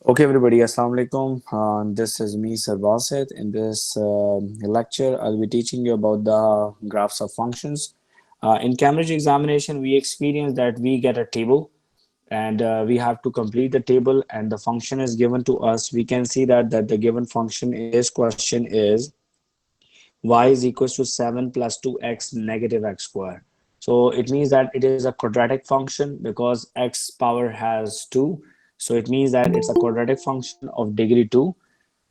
Okay, everybody, Assalamu alaikum. This is me, Sir Basit. In this lecture, I'll be teaching you about the graphs of functions. In Cambridge examination, we experience that we get a table and we have to complete the table, and the function is given to us. We can see that the given function in this question is y is equals to 7 plus 2x negative x square. So it means that it is a quadratic function because x power has 2. So it means that it's a quadratic function of degree 2.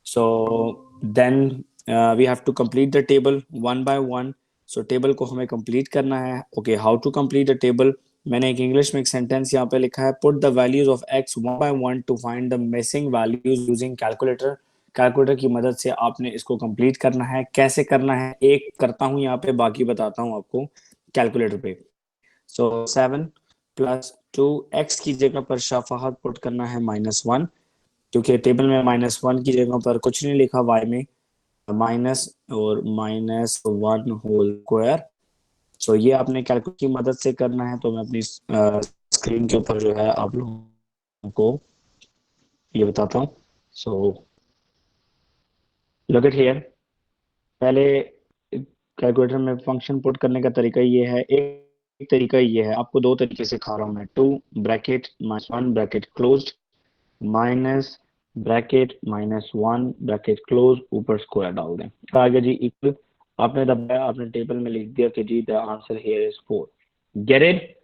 So then we have to complete the table one by one. So table को हमें complete करना है. Okay, how to complete the table? मैंने एक English में एक sentence यहाँ पे लिखा है, put the values of x one by one to find the missing values using calculator. Calculator की मदद से आपने इसको कंप्लीट करना है. कैसे करना है एक करता हूं यहाँ पे, बाकी बताता हूं आपको कैलकुलेटर पे. सो 7 प्लस 2x की जगह पर शाफाहत पुट करना है -1, क्योंकि टेबल में -1 की जगह पर कुछ नहीं लिखा y में, माइनस और -1 होल स्क्वायर. सो ये आपने कैलकुलेटर की मदद से करना है. तो मैं अपनी स्क्रीन के ऊपर जो है आप लोगों को ये बताता हूँ. So look at here. पहले कैलकुलेटर में फंक्शन पुट करने का तरीका ये है. एक तरीका ये है, आपको दो तरीके से खा रहा हूं मैं. 2 bracket -1 bracket closed minus bracket -1 bracket close, ऊपर स्क्वायर डाल दें. आगे जी इक्वल आपने दबाया, आपने टेबल में लिख दिया कि जी the answer here is 4. Get it.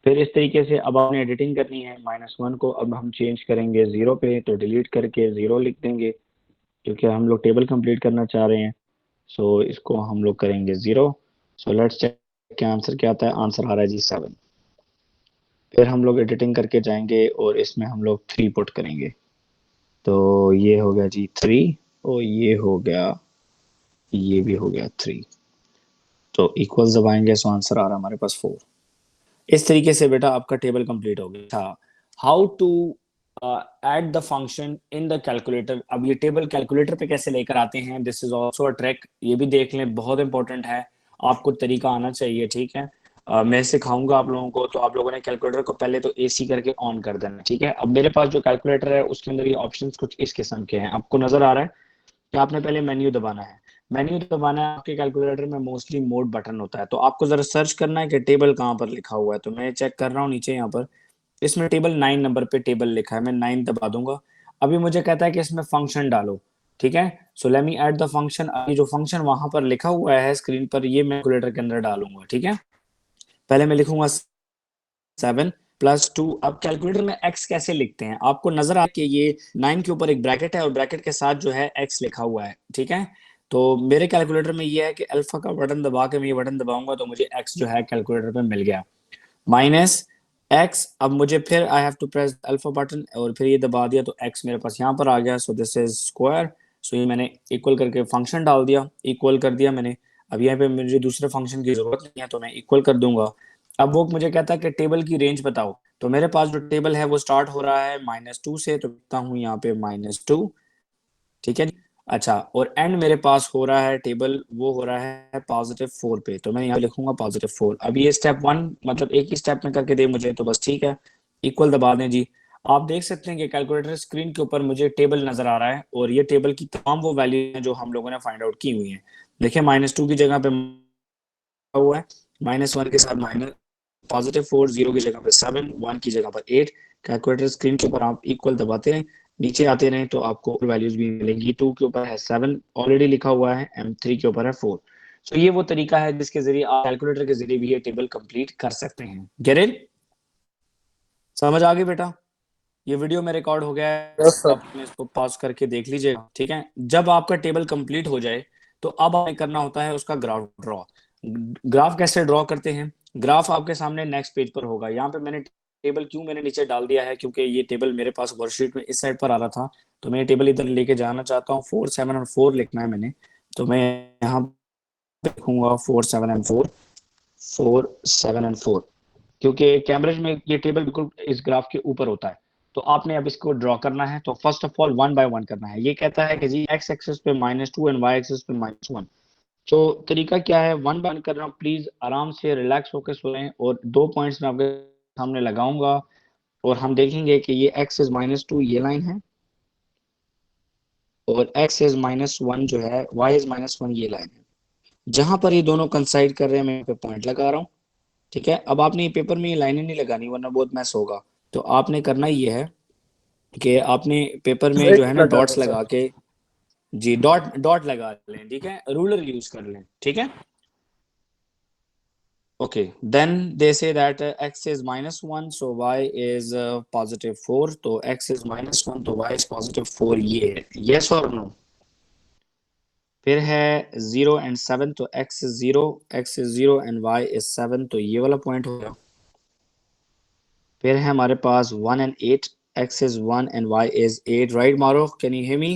फिर इस तरीके से अब आपने एडिटिंग करनी है. -1 को अब हम चेंज करेंगे 0 पे, तो डिलीट करके 0 लिख देंगे क्योंकि हम लोग टेबल कंप्लीट करना चाह रहे हैं. सो इसको हम लोग करेंगे 0. सो लेट्स चेक क्या आंसर क्या आता है. आंसर आ रहा है जी 7. फिर हम लोग एडिटिंग करके जाएंगे और इसमें हम लोग 3 पुट करेंगे. तो ये हो गया जी 3 और ये हो गया, ये भी हो गया 3. तो इक्वल्स दबाएंगे, सो आंसर आ रहा है हमारे पास 4. इस तरीके से बेटा आपका टेबल कंप्लीट हो गया था. How to add the function in the calculator. अब ये टेबल कैलकुलेटर पे कैसे लेकर आते हैं, this is also a trick. ये भी देख लें, बहुत इंपॉर्टेंट है. आपको तरीका आना चाहिए, ठीक है. मैं सिखाऊंगा आप लोगों को. तो आप लोगों ने कैलकुलेटर को पहले तो एसी करके ऑन कर देना, ठीक है. अब मेरे पास जो कैलकुलेटर है उसके अंदर ये ऑप्शंस कुछ इस किस्म के हैं. आपको नजर आ रहा है कि आपने पहले मेन्यू दबाना है. मेन्यू दबाना है. आपके कैलकुलेटर में मोस्टली मोड बटन होता है, तो आपको जरा सर्च करना है कि टेबल कहाँ पर लिखा हुआ है. तो मैं चेक कर रहा हूँ नीचे यहाँ पर, इसमें टेबल 9 नंबर पे टेबल लिखा है. मैं 9 दबा दूंगा. अभी मुझे कहता है कि इसमें फंक्शन डालो, ठीक है. So let me add the function. अभी जो फंक्शन वहां पर लिखा हुआ है स्क्रीन पर, ये मैं कैलकुलेटर के अंदर डालूंगा, ठीक है. पहले मैं लिखूंगा 7 प्लस 2. अब कैलकुलेटर में x कैसे लिखते हैं, आपको नजर आ कि ये 9 के ऊपर एक ब्रैकेट है और ब्रैकेट के साथ जो है x लिखा हुआ है, ठीक है. तो मेरे कैलकुलेटर में ये है कि अल्फा का बटन दबा के मैं ये बटन दबाऊंगा तो मुझे x जो है कैलकुलेटर पे मिल गया, माइनस x. अब मुझे फिर I have to press alpha button और फिर ये दबा दिया तो x मेरे पास यहाँ पर आ गया. So this is square. So ये मैंने इक्वल करके फंक्शन डाल दिया, इक्वल कर दिया मैंने. अब यहाँ पे मुझे दूसरे फंक्शन की जरूरत नहीं है तो मैं इक्वल कर दूंगा. अब वो मुझे कहता है कि टेबल की रेंज बताओ. तो मेरे पास जो टेबल है वो स्टार्ट हो रहा है -2 से, तो लिखता हूँ यहाँ पे -2, ठीक है. अच्छा, और एंड मेरे पास हो रहा है टेबल, वो हो रहा है +4 पे, तो मैं यहाँ लिखूंगा +4. अब ये स्टेप 1 मतलब एक ही स्टेप में करके दे मुझे, तो बस ठीक है. इक्वल दबा दें जी. आप देख सकते हैं कि कैलकुलेटर स्क्रीन के ऊपर मुझे टेबल नजर आ रहा है और ये टेबल की तमाम वो वैल्यू है जो हम लोगों ने फाइंड आउट की हुई है. देखिए -2 की जगह पे हुआ है, -1 के साथ माइनस, +4, 0 की जगह पर 7, 1 की जगह पर 8. कैलकुलेटर स्क्रीन के ऊपर आप इक्वल दबाते हैं, नीचे आते रहे तो आपको वैल्यूज भी मिलेंगी. 2 के ऊपर है 7 ऑलरेडी लिखा हुआ है, M3 के ऊपर है 4. सो ये वो तरीका है जिसके जरिए आप कैलकुलेटर के जरिए भी ये टेबल कंप्लीट कर सकते हैं. Get it? समझ आ गई बेटा? ये वीडियो में रिकॉर्ड हो गया है, यस सर। आप इसको पॉज करके देख लीजिएगा, ठीक है. जब आपका टेबल कंप्लीट हो जाए तो अब हमें करना होता है उसका ग्राफ ड्रॉ. ग्राफ कैसे ड्रॉ करते हैं? ग्राफ आपके सामने नेक्स्ट पेज पर होगा. यहाँ पे मैंने टेबल क्यों मैंने नीचे डाल दिया है, क्योंकि ये टेबल मेरे पास वर्कशीट में इस साइड पर आ रहा था, तो मैं टेबल इधर लेके जाना चाहता हूँ. 4, 7 और 4 लिखना है मैंने. तो मैं यहाँ पे लिखूंगा 4, 7 एंड 4, 4, 7 एंड 4, क्योंकि कैम्ब्रिज में ये टेबल बिल्कुल इस ग्राफ के ऊपर होता है. तो आपने अब इसको ड्रॉ करना है, तो फर्स्ट ऑफ ऑल 1 बाय 1 करना है. ये कहता है कि जी x एक्सिस पे -2 एंड y एक्सिस पे -1. तो तरीका क्या है, 1 बाय 1 कर रहा हूँ. प्लीज आराम से रिलैक्स होकर सोएं और 2 पॉइंट्स मैं आपके सामने लगाऊंगा और हम देखेंगे कि ये x इज -2 ये लाइन है और x इज -1 जो है, y इज -1 ये लाइन है। जहां पर ये दोनों कंसाइड कर रहे हैं मैं यहाँ पे पॉइंट लगा रहा हूँ। ठीक है, अब आपने ये पेपर में ये लाइनें नहीं लगानी वरना बहुत मैस होगा। तो आपने करना ये है कि आपने पेपर में जो है एक्स ना लगा डॉट्स दो सर। लगा के, जी डॉट डॉट लगा लें, ठीक है, रूलर यूज कर लें, ठीक है। Okay, then they say that x is -1, so y is +4. तो x is -1, तो y is +4, ये है, yes or no? फिर है 0 and 7, तो x is 0 and y is 7, तो ये वाला पॉइंट हो गया। फिर है हमारे पास 1 and 8, x is 1 and y is 8, right Mauro? Can you hear me?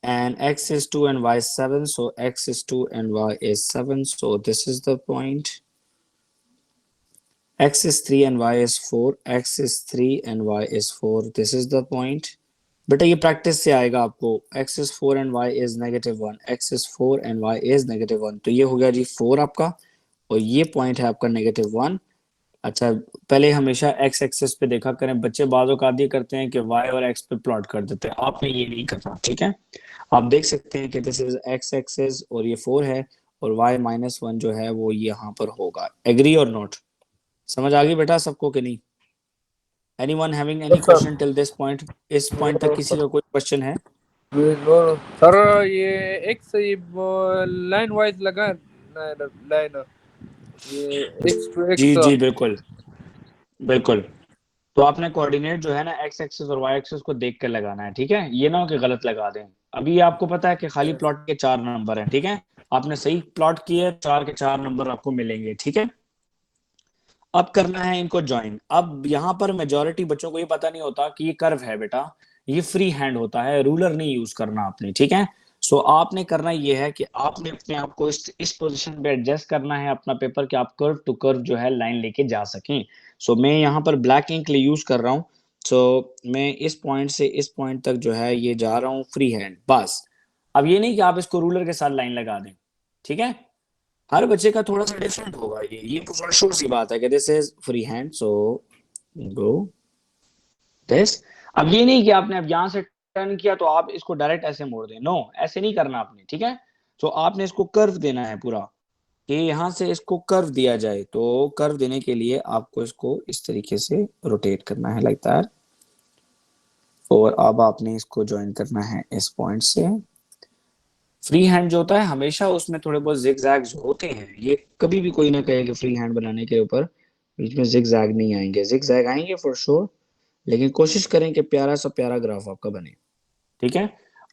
And x is 2 and y is 7, so x is 2 and y is 7, so this is the point. X is 3 and y is 4, x is 3 and y is 4, this is the point. बेटा ये practice से आएगा आपको। x is 4 and y is -1, x is 4 and y is -1, तो ये हो गया जी 4 आपका, और ये पॉइंट है आपका -1। अच्छा, पहले हमेशा x एक्सिस पे देखा करें, बच्चे बाजों का ये करते हैं कि y और x पे प्लॉट कर देते हैं, आपने ये नहीं करना, ठीक है। आप देख सकते हैं कि दिस इज x एक्सिस और ये 4 है, और y -1 जो है वो यहाँ पर होगा। एग्री और नॉट? समझ आ गई बेटा सबको कि नहीं? Anyone having any yes sir. Question till this point? इस पॉइंट तक नो किसी सर। का कोई क्वेश्चन है? नो सर, ये एक्स ये लाइन वाइज लगा लाइन, ये एक्स टू जी एक्स। जी बिल्कुल, बिल्कुल। तो आपने कोऑर्डिनेट जो है ना एक्स एक्सिस और वाई एक्सिस को देख कर लगाना है, ठीक है, ये ना हो कि गलत लगा दें। अभी आपको पता है कि खाली प्लॉट के 4 नंबर हैं, ठीक है, आपने सही प्लॉट किए, 4 के 4 नंबर आपको मिलेंगे, ठीक है। अब करना है इनको ज्वाइन। अब यहाँ पर मेजोरिटी बच्चों को ये पता नहीं होता कि ये कर्व है बेटा, ये फ्री हैंड होता है, रूलर नहीं यूज करना आपने, ठीक है। सो आपने करना ये है कि आपने अपने आप को इस पोजीशन पे एडजस्ट करना है अपना पेपर, कि आप कर्व टू कर्व जो है लाइन लेके जा सकें। सो मैं यहाँ पर ब्लैक इंक यूज कर रहा हूँ। सो मैं इस पॉइंट से इस पॉइंट तक जो है ये जा रहा हूँ फ्री हैंड, बस। अब ये नहीं कि आप इसको रूलर के साथ लाइन लगा दें, ठीक है, हर बच्चे का थोड़ा सा डिफरेंट होगा, ये तो फॉर श्योर सी बात है कि this is free hand, so go this. अब ये नहीं कि आपने अब यहां से टर्न किया तो आप इसको डायरेक्ट ऐसे मोड़ दें, नो, ऐसे नहीं करना आपने, ठीक है। तो आपने इसको कर्व देना है पूरा, कि यहां से इसको कर्व दिया जाए, तो कर्व देने के लिए आपको इसको इस तरीके से रोटेट करना है लाइक दैट, और अब आपने इसको ज्वाइन करना है इस पॉइंट से। फ्री हैंड जो होता है हमेशा उसमें थोड़े बहुत जिग जैग्स होते हैं, ये कभी भी कोई ना कहे कि फ्री हैंड बनाने के ऊपर बीच में जिग जैग नहीं आएंगे, जिग जैग आएंगे फॉर श्योर, लेकिन कोशिश करें कि प्यारा सा प्यारा ग्राफ आपका बने, ठीक है।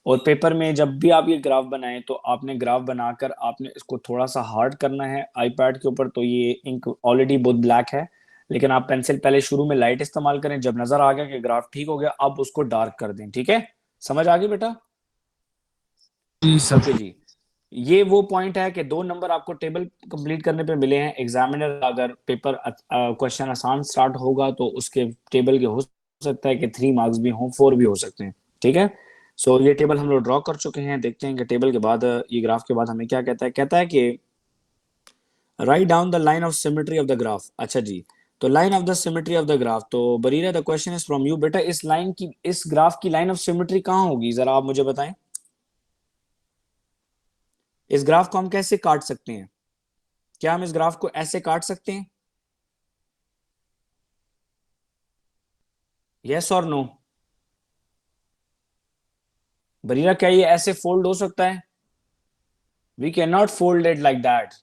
और पेपर में जब भी आप ये ग्राफ बनाएं तो आपने ग्राफ बनाकर आपने इसको थोड़ा सा हार्ड करना है आईपैड के ऊपर, तो ये इंक ऑलरेडी बहुत ब्लैक है, लेकिन आप पेंसिल पहले शुरू में लाइट इस्तेमाल करें, जब नजर आ गया कि ग्राफ ठीक हो गया अब उसको डार्क कर दें, ठीक है। समझ आ गई बेटा? जी सर। ओके जी। ये वो पॉइंट है कि 2 नंबर आपको टेबल कंप्लीट करने पे मिले हैं। एग्जामिनर अगर पेपर क्वेश्चन आसान स्टार्ट होगा तो उसके टेबल के हो सकता है कि 3 मार्क्स भी हों, 4 भी हो सकते हैं, ठीक है। सो ये टेबल हम लोग ड्रॉ कर चुके हैं, देखते हैं कि टेबल के बाद ये ग्राफ के बाद हमें क्या कहता है। कहता है कि write down the line of symmetry of the graph. अच्छा जी, तो line of the symmetry of the graph, तो Barira the question is from you बेटा, इस लाइन की, इस ग्राफ की लाइन ऑफ सिमेट्री कहाँ होगी, जरा आप मुझे बताएं। इस ग्राफ को हम कैसे काट सकते हैं? क्या हम इस ग्राफ को ऐसे काट सकते हैं? यस और नो? बरीरा क्या ये ऐसे फोल्ड हो सकता है? We can not fold it like that,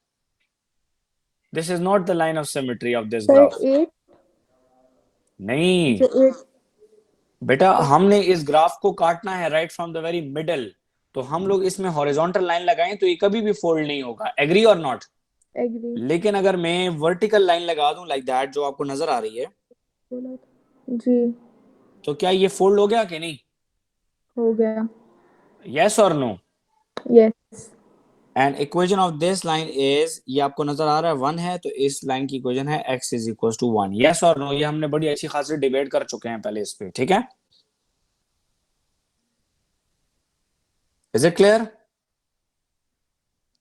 this is not the line of symmetry of this sir graph. 8, नहीं जो 8 बेटा, हमने इस ग्राफ को काटना है right from the very middle, तो हम लोग इसमें हॉरिजॉन्टल लाइन लगाएं तो ये कभी भी फोल्ड नहीं होगा, एग्री और नॉट? एग्री लेकिन अगर मैं वर्टिकल लाइन लगा दूं लाइक दैट, जो आपको नजर आ रही है, बोला था जी, तो क्या ये फोल्ड हो गया कि नहीं? हो गया। यस और no? Yes and equation of this line is, ये आपको नजर आ रहा है 1 है, तो इस लाइन की इक्वेशन है x is equal to 1। Yes और नो? ये हमने बड़ी अच्छी खासी डिबेट कर चुके हैं पहले इस पे, ठीक है। Is it clear?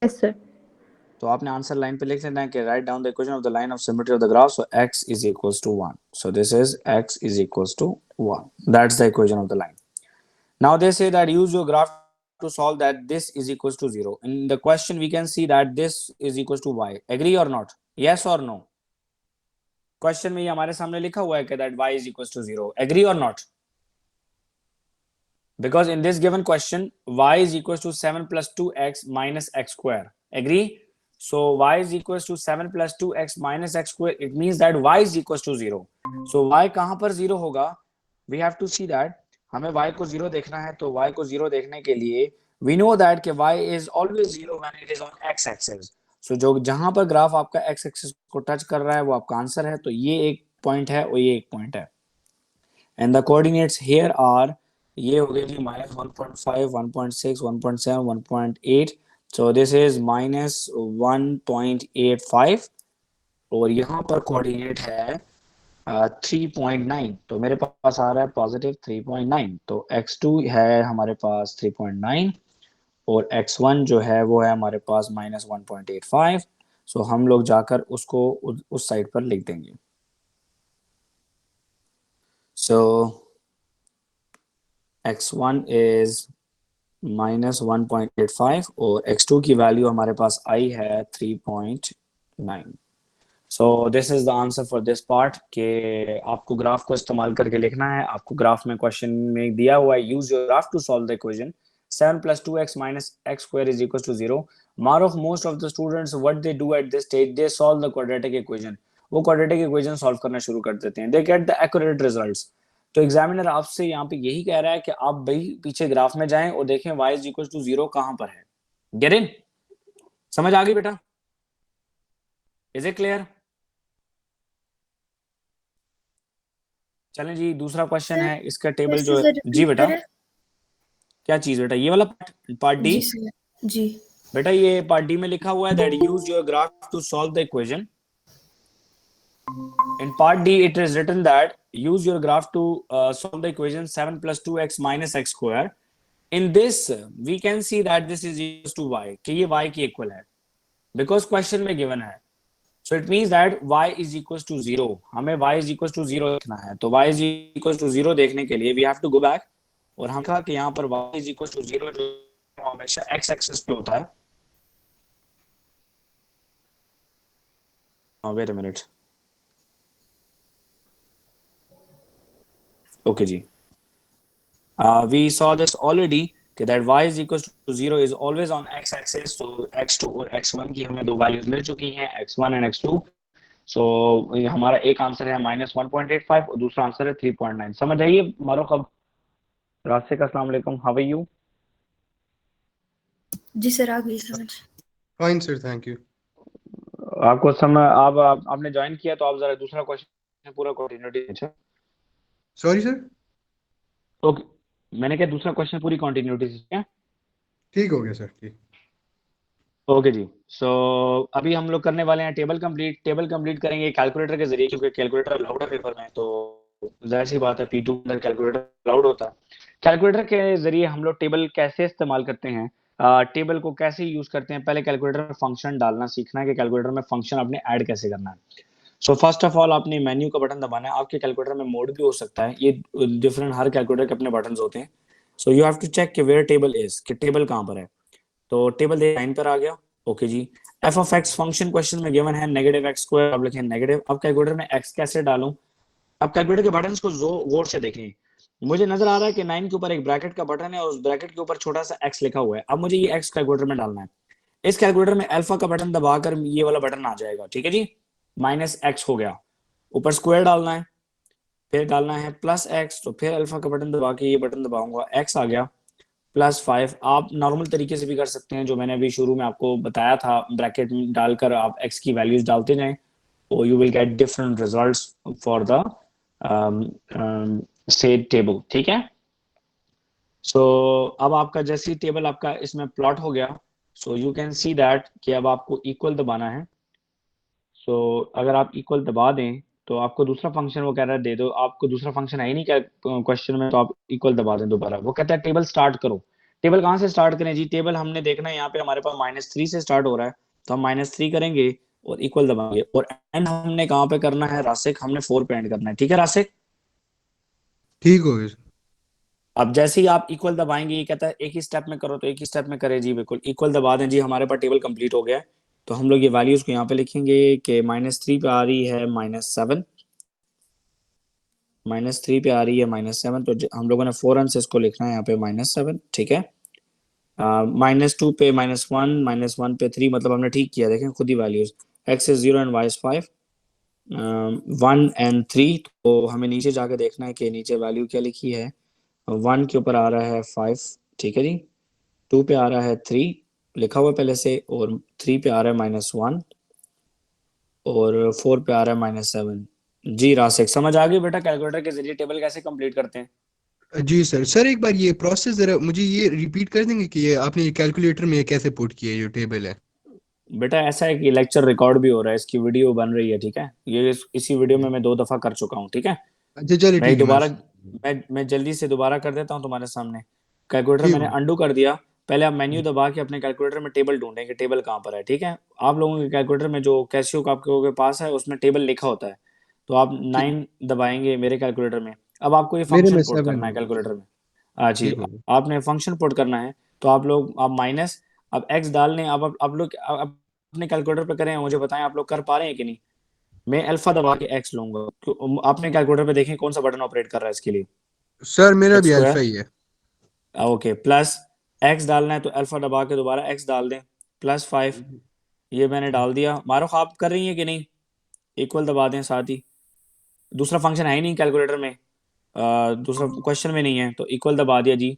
Yes sir. तो आपने आंसर लाइन पे लिख लेना है कि write down the equation of the line of symmetry of the graph, so x is equal to 1, so this is x is equal to 1, that's the equation of the line. Now they say that use your graph to solve that this is equals to 0. In the question we can see that this is equals to y. Agree or not? Yes or no? Question में हमारे सामने लिखा हुआ है कि that y is equals to 0. Agree or not? Because in this given question y is equals to 7 plus 2x minus x square. Agree? So y is equals to 7 plus 2x minus x square. It means that y is equals to 0. So y कहां पर 0 होगा? We have to see that हमें y को 0 देखना है, तो y को 0 देखने के लिए we know that कि y is always 0 when it is on x axis. So जो जहां पर ग्राफ आपका x axis को टच कर रहा है वो आपका आंसर है, तो ये एक पॉइंट है और ये एक पॉइंट है. And the coordinates here are ये हो गया जी -1.5, 1.6, 1.7, 1.8. So this is -1.85 और यहाँ पर कोऑर्डिनेट है 3.9. तो मेरे पास आ रहा है पॉजिटिव 3.9. तो x2 है हमारे पास 3.9 और x1 जो है वो है हमारे पास -1.85. सो हम लोग जाकर उसको उस साइड पर लिख देंगे. So x1 is -1.85 और x2 की वैल्यू हमारे पास आई है 3.9. So this is the answer for this part कि आपको ग्राफ को इस्तेमाल करके लिखना है. आपको ग्राफ में क्वेश्चन में दिया हुआ है use your graph to solve the equation 7 plus 2x minus x square is equals to 0. Maruf, most of the students what they do at this stage they solve the quadratic equation. वो quadratic equation solve करना शुरू कर देते हैं. They get the accurate results. तो examiner आपसे यहाँ पे यही कह रहा है कि आप भाई पीछे ग्राफ में जाएं और देखें y is equals to 0 कहां पर है. Get in? समझ आ गई बेटा? Is it clear? चलें जी, दूसरा क्वेश्चन है इसका टेबल जो है जी बेटा. क्या चीज बेटा? ये वाला पार्ट डी जी बेटा. ये पार्ट डी में लिखा हुआ है that use your graph to solve the equation. In part D, it is written that use your graph to solve the equation 7 plus 2x minus x square. In this, we can see that this is equals to y. कि ये y की equal है. Because question में given है. So it means that y is equals to 0. हमें y is equals to 0 देखना है. तो y is equals to 0 देखने के लिए we have to go back. और हम कहा कि यहाँ पर y is equals to 0 जो हमेशा x axis पे होता है. Wait a minute. Okay ji. We saw this already that y is equals to 0 is always on x axis. So x2 और x1 की हमें दो वैल्यूज मिल चुकी हैं x1 and x2. So हमारा एक आंसर है -1.85 और दूसरा आंसर है 3.9. समझ आइए मारो कब. राशिक अस्सलाम वालेकुम, हाउ आर यू? जी सर आ गई समझ. Fine sir, thank you. आपको समय आपने ज्वाइन किया तो आप जरा दूसरा क्वेश्चन पूरा कंटिन्यूटी. अच्छा सॉरी सर. ओके, मैंने क्या दूसरा क्वेश्चन पूरी कंटिन्यूटी से क्या? ठीक हो गया सर, ठीक. ओके जी. सो अभी हम लोग करने वाले हैं टेबल कंप्लीट करेंगे कैलकुलेटर के जरिए, क्योंकि कैलकुलेटर अलाउड है पेपर में. तो जाहिर सी बात है P2 अंदर कैलकुलेटर अलाउड होता है. कैलकुलेटर के जरिए हम लोग टेबल कैसे इस्तेमाल करते हैं, टेबल को कैसे यूज करते हैं. पहले कैलकुलेटर में फंक्शन डालना सीखना है कि कैलकुलेटर में फंक्शन आपने ऐड कैसे करना है. सो फर्स्ट ऑफ ऑल आपने मेन्यू का बटन दबाना है. आपके कैलकुलेटर में मोड भी हो सकता है, ये डिफरेंट हर कैलकुलेटर के अपने बटन होते हैं. So you have to check कि वेयर टेबल इज, कि टेबल कहाँ पर है. तो टेबल लाइन पर आ गया. ओके जी. F of x function question में गिवन है -x स्क्वायर. आप लिखें नेगेटिव. अब कैलकुलेटर में x कैसे डालूं? अब कैलकुलेटर के बटन्स को गौर से देखें. मुझे नजर आ रहा है कि 9 के ऊपर एक ब्रैकेट का बटन है और उस ब्रैकेट के ऊपर छोटा सा x लिखा हुआ है. अब मुझे ये x कैलकुलेटर में डालना है. इस कैलकुलेटर में अल्फा का बटन दबाकर ये वाला बटन आ जाएगा. ठीक है जी. -x हो गया. ऊपर स्क्वायर डालना है, फिर डालना है +x. तो फिर अल्फा का बटन दबा के ये बटन दबाऊंगा, x आ गया. +5. आप नॉर्मल तरीके से भी कर सकते हैं, जो मैंने अभी शुरू में आपको बताया था. ब्रैकेट में डालकर आप x की वैल्यूज डालते जाएं और you will get different results for the said table. ठीक है. सो अब आपका जैसी टेबल आपका इसमें प्लॉट हो गया. So you can see that कि अब आपको इक्वल दबाना है. सो अगर आप इक्वल दबा दें तो आपको दूसरा फंक्शन वो कह रहा है दे दो. आपको दूसरा फंक्शन है ही नहीं क्या क्वेश्चन में, तो आप इक्वल दबा दें दोबारा. वो कहता है टेबल स्टार्ट करो. टेबल कहाँ से स्टार्ट करें जी? टेबल हमने देखना है यहाँ पे हमारे पास -3 से स्टार्ट हो रहा है, तो हम -3 करेंगे और इक्वल दबाएंगे. और एंड हमने कहाँ पे करना है रासिक? हमने 4 पे एंड करना है. ठीक है रासिक? ठीक हो गया सर. अब जैसे ही आप इक्वल दबाएंगे, ये कहता है एक ही स्टेप में करो, तो एक ही स्टेप में करे जी, बिल्कुल इक्वल दबा दें जी, हमारे पास टेबल कंप्लीट हो गया है। तो हम लोग ये वैल्यूज को यहाँ पे लिखेंगे कि -3 पे आ रही है -7, -3 पे आ रही है -7, तो हम लोगों ने फौरन से इसको लिखना है यहाँ पे -7, ठीक है। -2 पे -1, -1 पे 3, मतलब हमने ठीक किया, देखें खुद ही values, x is 0 and y is 5, 1 and 3, तो हमें नीचे जाके देखना है कि नीचे वैल्यू क्या लिखी है। 1 के ऊपर आ रहा है 5, ठीक है जी। 2 पे आ रहा है 3 लिखा हुआ पहले से, और 3 पे आ रहा है -1, और 4 पे आ रहा है -7। जी रासिक, समझ आ गई बेटा कैलकुलेटर के जरिए टेबल कैसे कंप्लीट करते हैं? जी सर। सर एक बार ये प्रोसेस जरा मुझे ये रिपीट कर देंगे कि ये आपने कैलकुलेटर में कैसे पुट किया है, जो टेबल है। बेटा ऐसा है कि लेक्चर रिकॉर्ड भी हो रहा है, इसकी वीडियो बन रही है, ठीक है। ये इसी वीडियो में मैं 2 दफा कर चुका हूँ, ठीक है। अच्छा चलिए मैं ठीक है। दोबारा मैं जल्दी से दोबारा कर देता हूँ तुम्हारे सामने। कैलकुलेटर ठीक मैंने हो अंडू कर दिया। पहले आप मेन्यू दबा के अपने कैलकुलेटर में टेबल ढूंढें कि टेबल कहाँ पर है, ठीक है। आप लोगों के कैलकुलेटर में जो कैसियो का आपके पास है उसमें टेबल लिखा होता है, तो आप ठीक। 9 दबाएंगे मेरे कैलकुलेटर में। अब आपको ये मेरे में फंक्शन पुट 7 करना है होगा। कैलकुलेटर में। हाँ जी, ठीक होगा। आपने फंक्शन पुट करना है, तो आप माइनस, अब एक्स डालने, अब आप लोग अपने कैलकुलेटर पे करें, मुझे बताएं आप लोग कर पा रहे हैं कि नहीं। मैं अल्फा दबा के एक्स लूंगा, आपने कैलकुलेटर पे देखें कौन सा बटन ऑपरेट कर रहा है इसके लिए। सर मेरा एक्स भी स्क्वायर, अल्फा ही है। ओके, प्लस एक्स डालना है तो अल्फा दबा के दोबारा एक्स डाल दें, +5, ये मैंने डाल दिया। मारूफ आप कर रही हैं कि नहीं? इक्वल दबा दें साथ ही, दूसरा फंक्शन है ही नहीं कैलकुलेटर में, दूसरा क्वेश्चन में नहीं है, तो इक्वल दबा दिया जी।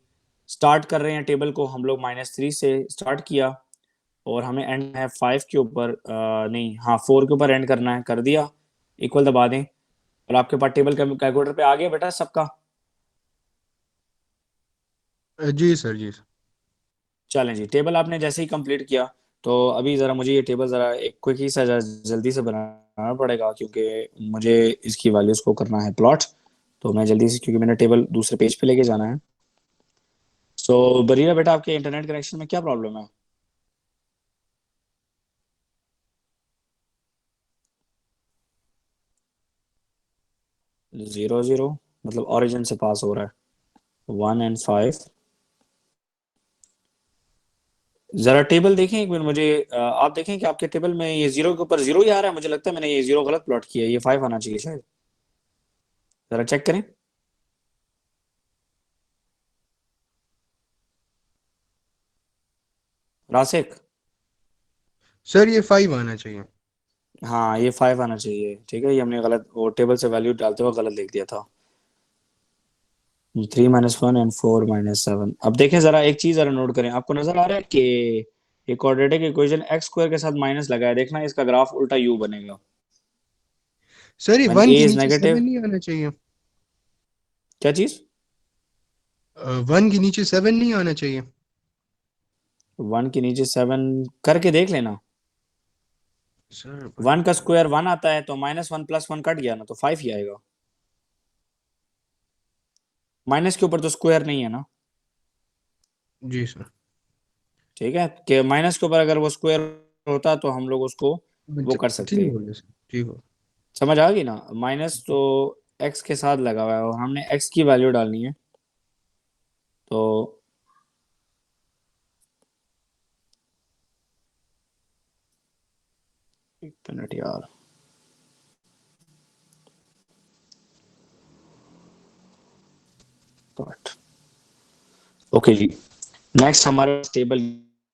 स्टार्ट कर रहे हैं टेबल को हम लोग -3 से स्टार्ट किया, और हमें एंड है 5 के ऊपर, नहीं हाँ 4 के ऊपर एंड करना है, कर दिया। इक्वल दबा दें, और आपके पास टेबल कैलकुलेटर पे आ गया बेटा सबका। जी सर। जी सर। चलें जी, टेबल आपने जैसे ही कंप्लीट किया, तो अभी ज़रा मुझे ये टेबल ज़रा एक क्विक ही सा जल्दी से बनाना पड़ेगा, क्योंकि मुझे इसकी वैल्यूज़ को करना है प्लॉट। तो मैं जल्दी से, क्योंकि मैंने टेबल दूसरे पेज पे लेके जाना है। सो बरीरा बेटा, आपके इंटरनेट कनेक्शन में क्या प्रॉब्लम है? ज़ीरो ज़ीरो मतलब ओरिजिन से पास हो रहा है, 1 and 5। जरा टेबल देखें एक मिनट मुझे, आप देखें कि आपके टेबल में ये 0 के ऊपर 0 ही आ रहा है। मुझे लगता है मैंने ये 0 गलत प्लॉट किया है, ये 5 आना चाहिए शायद। जरा चेक करें। रासिक, सर ये 5 आना चाहिए। हाँ ये 5 आना चाहिए, ठीक है। ये हमने गलत, वो टेबल से वैल्यू डालते हुए गलत लिख दिया था। 3 - 1 and 4 - 7। अब देखें जरा एक चीज जरा नोट करें, आपको नजर आ रहा है कि ये क्वाड्रेटिक इक्वेशन एक्स स्क्वायर के साथ माइनस लगा है, देखना इसका ग्राफ उल्टा यू बनेगा। सर ये व्हेन 1 ए के इज नीचे 7 नेगेटिव, नहीं आना चाहिए। क्या चीज? 1 के नीचे 7 नहीं आना चाहिए। 1 के नीचे 7 करके देख लेना। सर 1 का स्क्वायर 1 आता है, तो -1 + 1 कट गया ना, तो 5 ही आएगा। माइनस के ऊपर तो स्क्वायर नहीं है ना, जी सर। ठीक है। कि माइनस के ऊपर अगर वो स्क्वायर होता तो हम लोग उसको वो कर ठीक सकते। हो गया सर। ठीक हो। समझ आ गई ना? माइनस तो एक्स के साथ लगा हुआ है, और हमने एक्स की वैल्यू डालनी है, तो एक मिनट यार। ओके जी, नेक्स्ट हमारे पास टेबल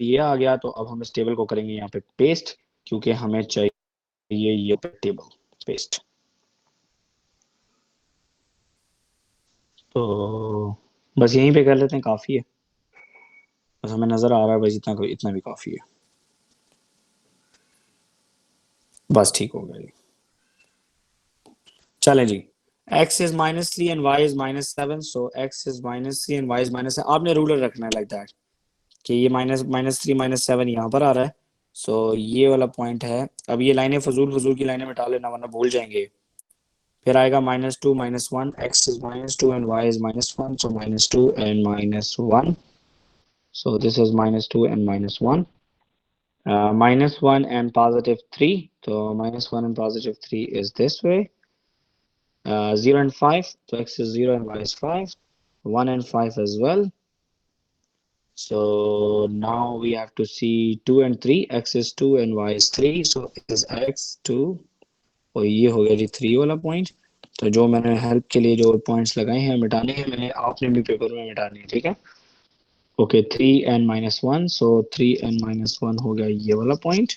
ये आ गया, तो अब हम इस टेबल को करेंगे यहाँ पे पेस्ट, क्योंकि हमें चाहिए ये टेबल पेस्ट। तो बस यहीं पे कर लेते हैं, काफ़ी है। बस हमें नज़र आ रहा है बस, इतना इतना भी काफ़ी है। बस ठीक हो गया जी। चलें जी, x is -3 and y is -7, so x is -3 and y is -7। आपने रूलर रखना है लाइक दैट, कि ये -3 -7 यहाँ पर आ रहा है, सो ये वाला पॉइंट है। अब ये लाइनें फजूल फजूल की लाइनें मिटा लेना, वरना भूल जाएंगे। फिर आएगा -2 -1, x is -2 and y is -1, so -2 and -1, so this is -2 and -1, -1 and +3, so -1 and +3 is this way, 0 and 5, so x is 0 and y is 5, 1 and 5 as well. So now we have to see 2 and 3. X is 2 and y is 3. So is x 2 और ये हो गया जी 3 वाला point. तो जो मैंने help के लिए जो पॉइंट्स लगाए हैं मिटाने हैं मैंने, आपने भी पेपर में मिटाने हैं, ठीक है। ओके 3n-1, सो 3n-1 हो गया ये वाला पॉइंट।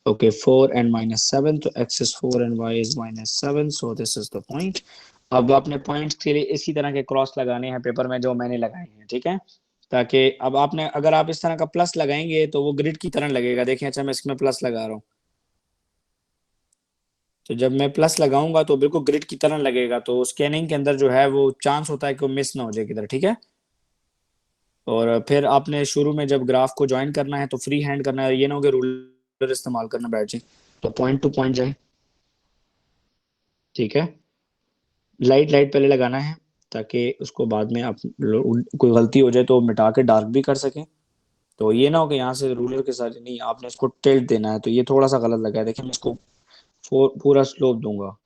ओके 4n-7, तो x is 4 and y is -7, so this is the point। अब आपने पॉइंट्स के लिए इसी तरह के क्रॉस लगाने हैं पेपर में जो मैंने लगाए हैं, ठीक है। ताकि अब आपने, अगर आप इस तरह का प्लस लगाएंगे तो वो ग्रिड की तरह लगेगा। देखें, अच्छा मैं इसमें प्लस लगा रहा हूँ, तो जब मैं प्लस लगाऊंगा तो बिल्कुल ग्रिड की तरह लगेगा। तो स्कैनिंग के अंदर जो है वो चांस होता है कि वो मिस ना हो जाए किधर, ठीक है। और फिर आपने शुरू में जब ग्राफ को ज्वाइन करना है तो फ्री हैंड करना है, ये ना हो कि रूलर इस्तेमाल करना बैठ जाए। तो पॉइंट टू पॉइंट जाए, ठीक है। लाइट लाइट पहले लगाना है ताकि उसको बाद में आप कोई गलती हो जाए तो मिटा के डार्क भी कर सकें। तो ये ना हो कि यहाँ से रूलर के साथ नहीं, आपने इसको टिल्ट देना है। तो ये थोड़ा सा गलत लगा है, देखिए मैं इसको पूरा स्लोप दूंगा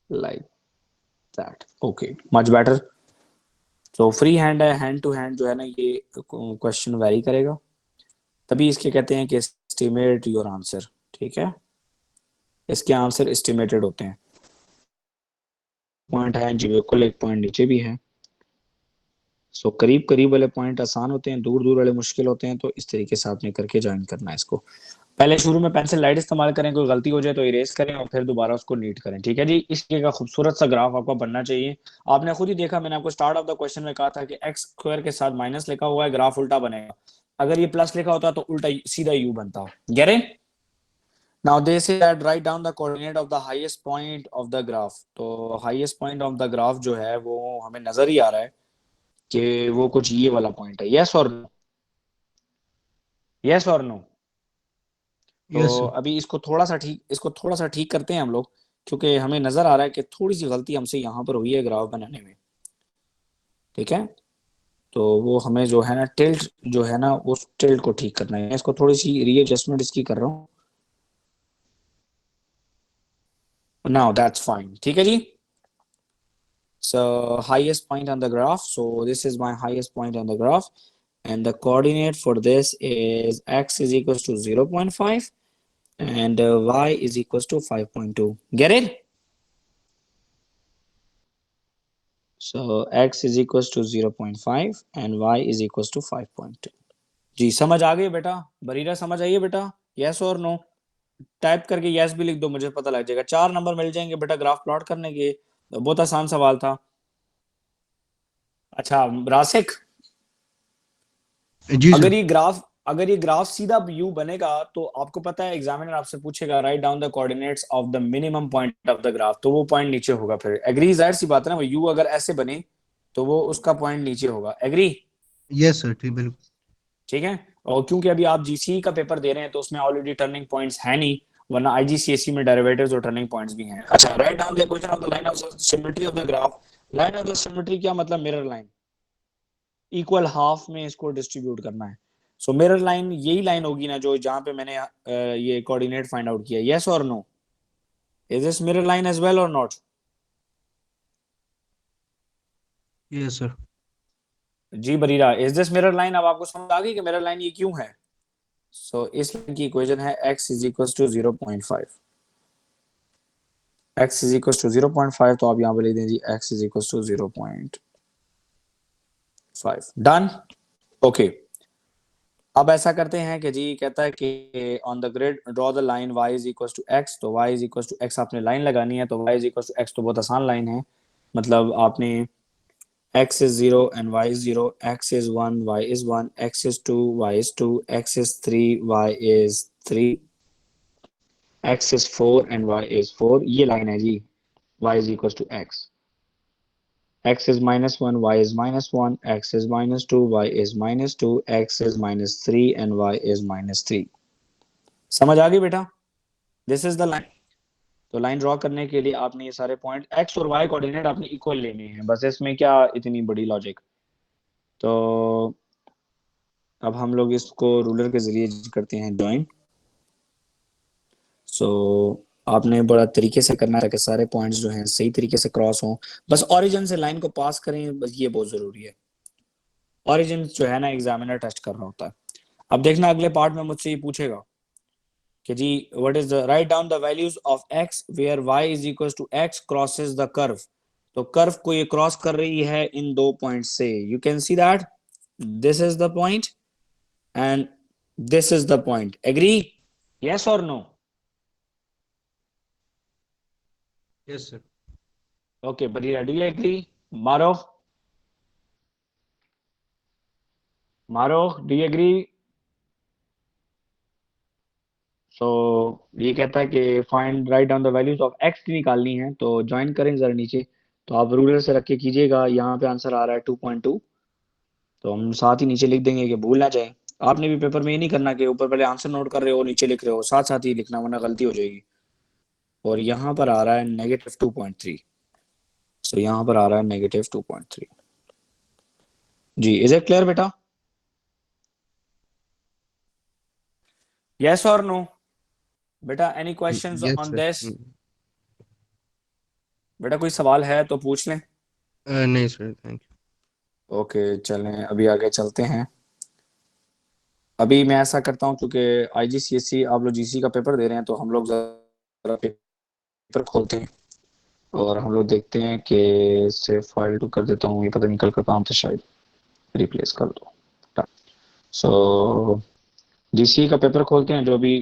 like that. Okay much better. तो फ्री हैंड है, हैंड टू हैंड जो है ना ये क्वेश्चन वेरी करेगा, तभी इसके कहते हैं कि एस्टिमेट योर आंसर, ठीक है। इसके आंसर एस्टिमेटेड होते हैं। पॉइंट है जी बिल्कुल, एक पॉइंट नीचे भी है। सो करीब करीब वाले पॉइंट आसान होते हैं, दूर दूर वाले मुश्किल होते हैं। तो इस तरीके से आपने करके ज्वाइन करना है इसको। पहले शुरू में पेंसिल लाइट इस्तेमाल करें, कोई गलती हो जाए तो इरेज करें और फिर दोबारा उसको नीट करें, ठीक है जी। इस तरीके का खूबसूरत सा ग्राफ आपका बनना चाहिए। आपने खुद ही देखा, मैंने आपको स्टार्ट ऑफ द क्वेश्चन में कहा था कि एक्स स्क्वायर के साथ माइनस लिखा हुआ है, ग्राफ उल्टा बनेगा। अगर ये प्लस लिखा होता तो उल्टा सीधा यू बनता। Get it? Now they say that write down the coordinate of the highest point of the graph। तो highest point of the graph जो है वो हमें नजर ही आ रहा है कि वो कुछ ये वाला पॉइंट है। यस और नो, यस और नो। तो यस सर। अभी इसको थोड़ा सा ठीक करते हैं हम लोग, क्योंकि हमें नजर आ रहा है कि थोड़ी सी गलती हमसे यहाँ पर हुई है ग्राफ बनाने में, ठीक है। तो वो हमें जो है ना टिल्ट जो है ना उस टिल्ट को ठीक करना है। इसको थोड़ी सी रीएडजस्टमेंट इसकी कर रहा हूँ। नाउ दैट्स फाइन, ठीक है जी। So highest point on the graph, so this is my highest point on the graph, and the coordinate for this is x is equals to 0.5 and y is equals to 5.2. Get it? So x is equals to 0.5 and y is equals to 5.2। जी समझ आ गई बेटा? बरीरा समझ आई है बेटा? Yes और no? Type करके yes भी लिख दो, मुझे पता लग जाएगा। 4 नंबर मिल जाएंगे बेटा ग्राफ प्लॉट करने के। बहुत आसान सवाल था। अच्छा रासिक, जी सर। अगर ये ग्राफ सीधा यू बनेगा तो आपको पता है एग्जामिनर आपसे पूछेगा right down the coordinates of the minimum point of the graph, तो वो पॉइंट नीचे होगा। फिर एग्री? जाहिर सी बात है ना, वो यू अगर ऐसे बने तो वो उसका पॉइंट नीचे होगा। एग्री? यस सर, ठीक बिल्कुल। ठीक है। और क्योंकि अभी आप जीसीई का पेपर दे रहे हैं तो उसमें ऑलरेडी टर्निंग पॉइंट्स है नहीं, वरना आईजीसीएसई में डेरिवेटिव्स और टर्निंग पॉइंट्स भी हैं। अच्छा right down the equation of the line of symmetry of the graph. Line of the symmetry क्या मतलब? Mirror line. इक्वल हाफ में इसको डिस्ट्रीब्यूट करना है। सो मिरर लाइन यही लाइन होगी ना जो जहां पे मैंने ये कोऑर्डिनेट फाइंड आउट किया। यस और no? Is this mirror line as well or not? Yes sir. जी Barira, is this mirror line? अब आपको समझ आ गई कि मिरर लाइन ये क्यों है। सो इस लाइन की इक्वेशन है x is equal to 0.5। x is equal to 0.5, तो आप यहाँ पे लिख दें जी x is equal to 0.5। Done? Okay. अब ऐसा करते हैं कि जी कहता है कि on the grid draw the line y is equal to x। तो y is equal to x आपने लाइन लगानी है, तो y is equal to x तो बहुत आसान लाइन है। मतलब आपने x is 0 and y is 0, x is 1, y is 1, x is 2, y is 2, x is 3, y is 3, x is 4 and y is 4। ये लाइन है जी y is equals to x। x is -1, y is -1, x is -2, y is -2, x is -3 and y is -3। समझ आ गई बेटा? This is the line. तो line draw करने के लिए आपने ये सारे पॉइंट x और y कोऑर्डिनेट आपने इक्वल लेने हैं, बस इसमें क्या इतनी बड़ी लॉजिक। तो अब हम लोग इसको रूलर के जरिए करते हैं ज्वाइन। सो आपने बड़ा तरीके से करना है कि सारे पॉइंट्स जो हैं सही तरीके से क्रॉस हों, बस ओरिजिन से लाइन को पास करें, बस ये बहुत जरूरी है। ओरिजिन जो है ना एग्जामिनर टेस्ट कर रहा होता है। अब देखना अगले पार्ट में मुझसे ये पूछेगा कि जी what is the write down the values of x where y is equal to x crosses the curve. तो कर्व को ये क्रॉस कर रही है इन दो पॉइंट से। You can see that this is the point and this is the point. Agree? Yes और no? Yes sir. Okay, Barira, do you agree? Maro? Maro, do you agree? So, ये कहता है कि find write down the values of x की निकालनी है, तो join करें जरा नीचे। तो आप रूलर से रख के कीजिएगा। यहाँ पे आंसर आ रहा है 2.2, तो हम साथ ही नीचे लिख देंगे कि भूल ना जाए। आपने भी पेपर में ये नहीं करना कि ऊपर पहले आंसर नोट कर रहे हो नीचे लिख रहे हो, साथ साथ ही लिखना वरना गलती हो जाएगी। और यहाँ पर आ रहा है -2.3। सो यहाँ पर आ रहा है -2.3। जी, इज इट क्लियर बेटा? Yes or no? बेटा any questions yes on sir. this? बेटा कोई सवाल है तो पूछ लें। नहीं सर, थैंक यू। ओके चलें अभी आगे चलते हैं। अभी मैं ऐसा करता हूँ क्योंकि IGCSE आप लोग GC का पेपर दे रहे हैं, तो हम लोग जरा पेपर खोलते हैं और हम लोग देखते हैं कि इससे फाइल टू कर देता हूँ। ये पता नहीं कल का काम था, शायद रिप्लेस कर दो। सो GC का पेपर खोलते हैं जो भी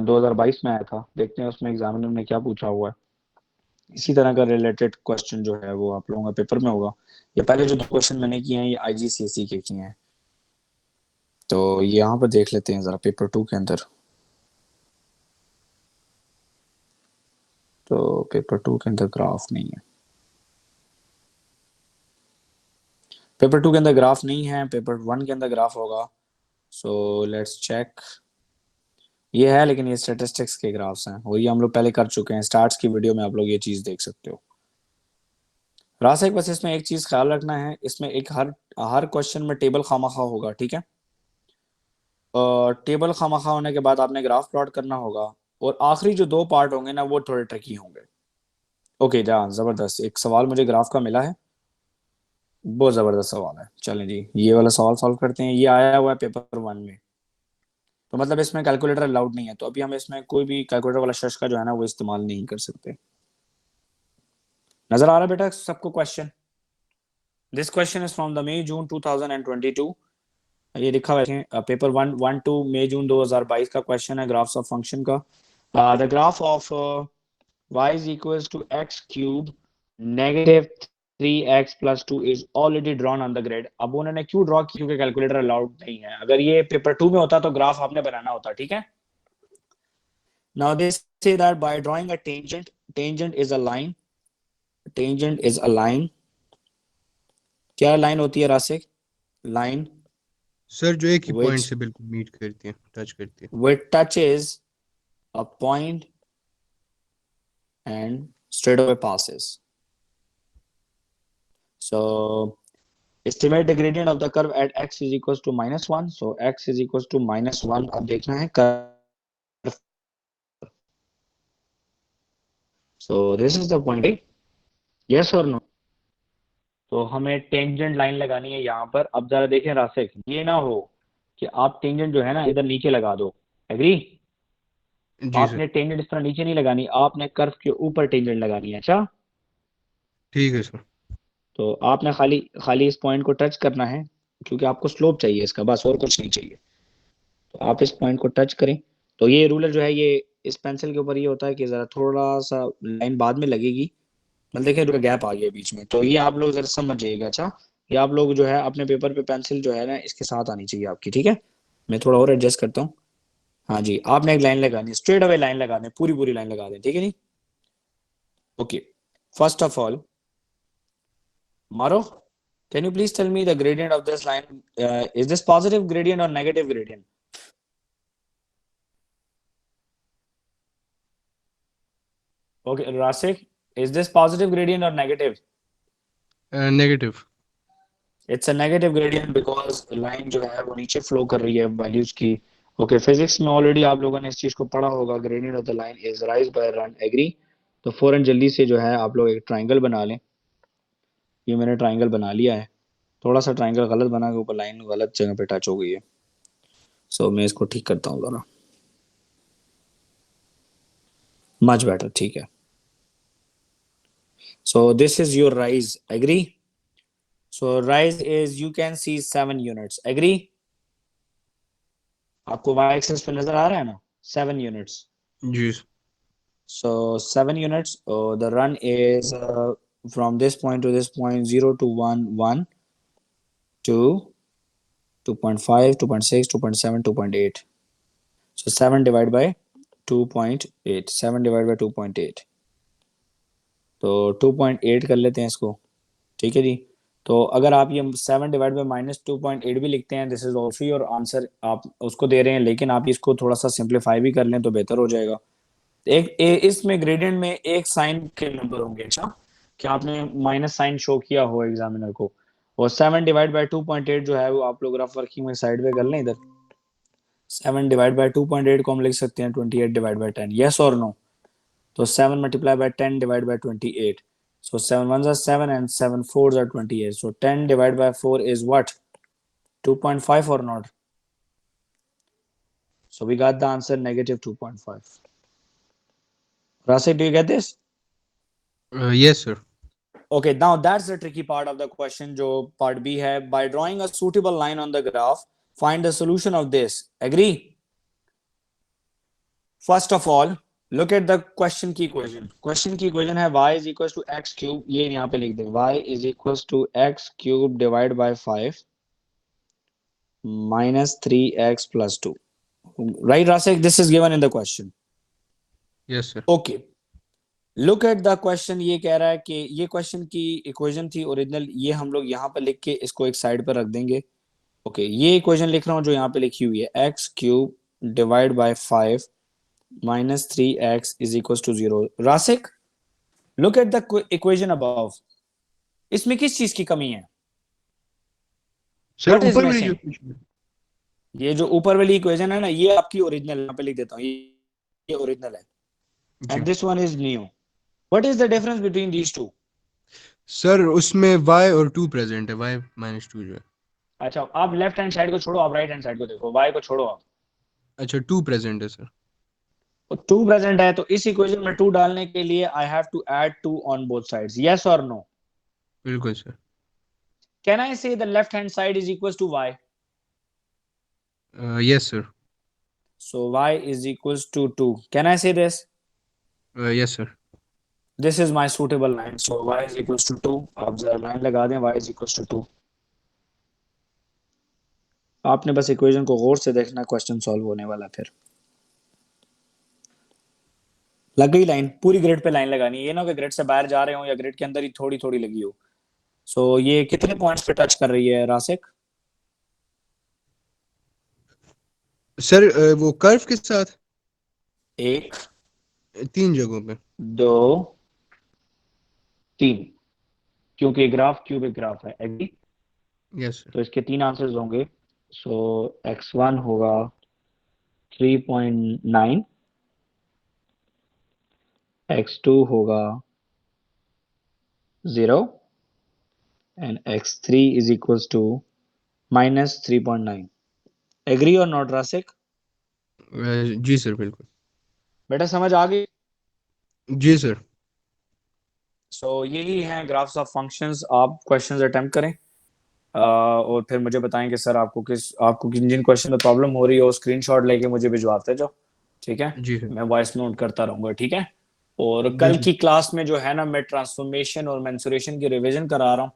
2022 में आया था, देखते हैं उसमें एग्जामिनर ने क्या पूछा हुआ है। इसी तरह का रिलेटेड क्वेश्चन जो है वो आप लोगों का पेपर में होगा। ये पहले जो 2 क्वेश्चन मैंने किए हैं ये IGCSE के किए हैं, तो यहाँ पर देख लेते हैं जरा पेपर 2 के अंदर। तो पेपर 2 के अंदर ग्राफ नहीं है, पेपर 2 के अंदर ग्राफ नहीं है, पेपर 1 के अंदर ग्राफ होगा। So let's check. ये है लेकिन ये स्टैटिस्टिक्स के ग्राफ्स हैं और ये हम लोग पहले कर चुके हैं। स्टार्ट्स की वीडियो में आप लोग ये चीज देख सकते हो। रासिक बस इसमें एक चीज ख्याल रखना है, इसमें एक हर क्वेश्चन में टेबल खामखा होगा, ठीक है? और टेबल खामखा होने के बाद आपने ग्राफ प्लॉट करना होगा और आखिरी जो 2 पार्ट होंगे ना वो थोड़े ट्रिकी होंगे। ओके जान, जबरदस्त। एक सवाल मुझे ग्राफ का मिला है, बहुत जबरदस्त सवाल है। चलें जी ये वाला सवाल सॉल्व करते हैं। ये आया हुआ है पेपर 1 में, तो मतलब इसमें कैलकुलेटर अलाउड नहीं है, तो अभी हम इसमें कोई भी कैलकुलेटर वाला शश का जो है ना वो इस्तेमाल नहीं कर सकते। नजर आ रहा है बेटा सबको question? This question is from the May June 2022। ये लिखा हुआ है पेपर 1 to May June 2022 का क्वेश्चन है ग्राफ्स ऑफ फंक्शन का। The graph of y is equals to x cube negative 3x plus 2 is already drawn on the grid। अब उन्होंने क्यों ड्रॉ किया? क्योंकि कैलकुलेटर अलाउड नहीं है। अगर ये पेपर 2 में होता तो ग्राफ आपने बनाना होता, ठीक है? Now they say that by drawing a tangent is a line, tangent is a line। क्या लाइन होती है रासिक? लाइन सर जो एक ही Which- पॉइंट से बिल्कुल मीट करती है, टच करती है। which touches a point and straight away passes। So estimate the gradient of the curve at x is equals to -1। So x is equals to -1। अब देखना है curve। So this is the point, right? Yes or no? तो हमें tangent line लगानी है यहाँ पर। अब जरा देखें रासिक, ये ना हो कि आप टेंजेंट जो है ना इधर नीचे लगा दो। एग्री? जी आपने सर। टेंजेंट इस तरह नीचे नहीं लगानी, आपने कर्व के ऊपर टेंजेंट लगानी है। अच्छा, ठीक है सर। तो आपने खाली खाली इस पॉइंट को टच करना है क्योंकि आपको स्लोप चाहिए इसका, बस और कुछ नहीं चाहिए। तो आप इस पॉइंट को टच करें। तो ये रूलर जो है ये इस पेंसिल के ऊपर ये होता है कि जरा थोड़ा सा लाइन बाद में लगेगी, मतलब देखिए गैप आ गया बीच में, तो ये आप लोग जरा समझ जाइएगा। अच्छा, ये आप लोग जो है अपने पेपर पे पेंसिल जो है ना इसके साथ आनी चाहिए आपकी, ठीक है? मैं थोड़ा और एडजस्ट करता हूँ। हाँ जी, आपने एक लाइन लगानी है, स्ट्रेट अवे लाइन लगा दें, पूरी लाइन लगा दें, ठीक है? नहीं okay, first of all Maro, can you please tell me the gradient of this line? Is this positive gradient or negative gradient? Okay, Rasik, is this positive gradient or negative? Negative. It's a negative gradient because line जो है वो नीचे flow कर रही है values की okay, physics में already आप लोगों ने इस चीज को पढ़ा होगा, gradient of the line is rise by run, agree. तो फौरन जल्दी से जो है आप लोग एक ट्राइंगल बना लें। ये मैंने ट्राइंगल बना लिया है, थोड़ा सा ट्राइंगल गलत बना के ऊपर लाइन गलत जगह पे टच हो गई है। सो मैं इसको ठीक करता हूँ जरा, मच बेटर, ठीक है। So this is your rise, agree. So rise is, you can see 7 units, agree. आपको वाई एक्सिस पे नजर आ रहा है ना, 7 यूनिट्स। जी So 7 units. The run is from this point to this point, 0 to 1, 1, 2, 2.5, 2.6, 2.7, 2.8. So 7 divided by 2.8. 7 divided by 2.8. तो 2.8 कर लेते हैं इसको, ठीक है जी। तो अगर आप ये 7 डिवाइड बाई माइनस 2.8 भी लिखते हैं, this is also your answer, आप उसको दे रहे हैं, लेकिन आप इसको थोड़ा सा सिंप्लीफाई भी कर लें तो बेहतर हो जाएगा। इसमें ग्रेडियंट में एक साइन के नंबर होंगे, अच्छा, कि आपने माइनस साइन शो किया हो एग्जामिनर को। और 7 डिवाइड बाय 2.8 जो है वो आप लोग रफ वर्किंग में साइड पे कर लें इधर। 7 डिवाइड बाय 2.8 को हम लिख सकते हैं 28 डिवाइड बाय 10, यस और नो। तो 7 multiply by 10 divide by 28, so 7 ones are 7 and 7 fours are 28, so 10 divided by 4 is what, 2.5 or not? So we got the answer negative 2.5. Rasik, do you get this? Yes sir. Okay, now that's the tricky part of the question, जो part B है. By drawing a suitable line on the graph, find the solution of this. Agree? First of all, look at the question की equation. Question की equation है y is equals to x cube. ये यहाँ पे लिख दे, y is equals to x cube divided by 5 minus 3x plus 2. Right, Rasik? This is given in the question. Yes sir. Okay. Look at the question, ये कह रहा है कि ये क्वेश्चन की इक्वेशन थी ओरिजिनल, ये हम लोग यहाँ पर लिख के इसको एक साइड पर रख देंगे। ओके, ये इक्वेशन लिख रहा हूँ जो यहाँ पे लिखी हुई है, x cube divide by 5 minus 3x is equal to 0। Rasik, look at the equation above, इसमें किस चीज की कमी है? सर What is ऊपर वाली missing? जो ये जो ऊपर वाली इक्वेशन है ना, ये आपकी ओरिजिनल, यहाँ पे लिख देता हूँ, ये ओरिजिनल है, and this one is new. What is the difference between these two? Sir उसमें y और 2 प्रेजेंट है, y माइनस 2 जो है। अच्छा, आप लेफ्ट हैंड साइड को छोड़ो, आप राइट हैंड साइड को देखो, y को छोड़ो आप। अच्छा 2 प्रेजेंट है सर। तो 2 प्रेजेंट है, तो इस इक्वेशन में 2 डालने के लिए I have to add 2 on both sides, yes और नो? बिल्कुल sir. Can I say the left hand side is equal to y? Yes sir. So y is equals to 2. Can I say this? Yes sir. This is my suitable line. So y is equals to 2. आप जरा line लगा दें, y is equals to 2. आपने बस equation को गौर से देखना, question solve होने वाला। फिर लग गई लाइन, पूरी ग्रिड पे लाइन लगानी है, ये ना कि ग्रिड से बाहर जा रहे हो या ग्रिड के अंदर ही थोड़ी थोड़ी लगी हो। सो ये कितने पॉइंट्स पे टच कर रही है रासिक? सर वो कर्व के साथ 1 3 जगहों पे। 2 3, क्योंकि ग्राफ क्यूबिक ग्राफ है, एग्री? Yes sir. तो इसके 3 आंसर्स होंगे। सो x1 होगा 3.9, x2 होगा 0 and x3 is equals to minus 3.9। Agree और नॉट रासिक? जी सर बिल्कुल। बेटा समझ आ गई? जी सर। सो यही है ग्राफ्स ऑफ फंक्शंस। आप क्वेश्चंस अटेम्प्ट करें और फिर मुझे बताएं कि सर आपको किन जिन क्वेश्चन में प्रॉब्लम हो रही है, स्क्रीनशॉट लेके मुझे भिजवाते जाओ, ठीक है? जी सर। मैं वॉइस नोट करता रहूंगा, ठीक है? और कल बिल्कुल। की क्लास में जो है ना, मैं ट्रांसफॉर्मेशन और मेंसुरेशन की रिवीजन करा रहा हूँ।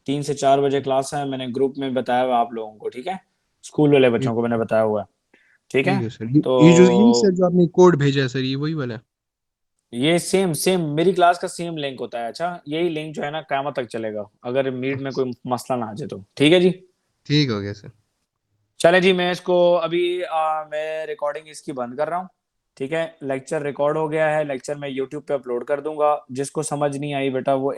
3 से 4 बजे क्लास है, मैंने ग्रुप में बताया हुआ आप लोगों को, ठीक है? स्कूल वाले बच्चों को मैंने बताया हुआ है, ठीक है? ठीक है सर। ये तो सर जो आपने कोड भेजा है सर, ये वही वाला है? ये सेम सेम मेरी क्लास का सेम लिंक होता है। अच्छा, यही लिंक जो है ना क़यामत तक चलेगा, अगर मीट में कोई मसला ना आ जाए तो, ठीक है जी? ठीक हो गया सर। चले जी, मैं इसको अभी मैं रिकॉर्डिंग इसकी बंद कर रहा हूँ, ठीक है? लेक्चर रिकॉर्ड हो गया है, लेक्चर मैं यूट्यूब पे अपलोड कर दूंगा। जिसको समझ नहीं आई बेटा वो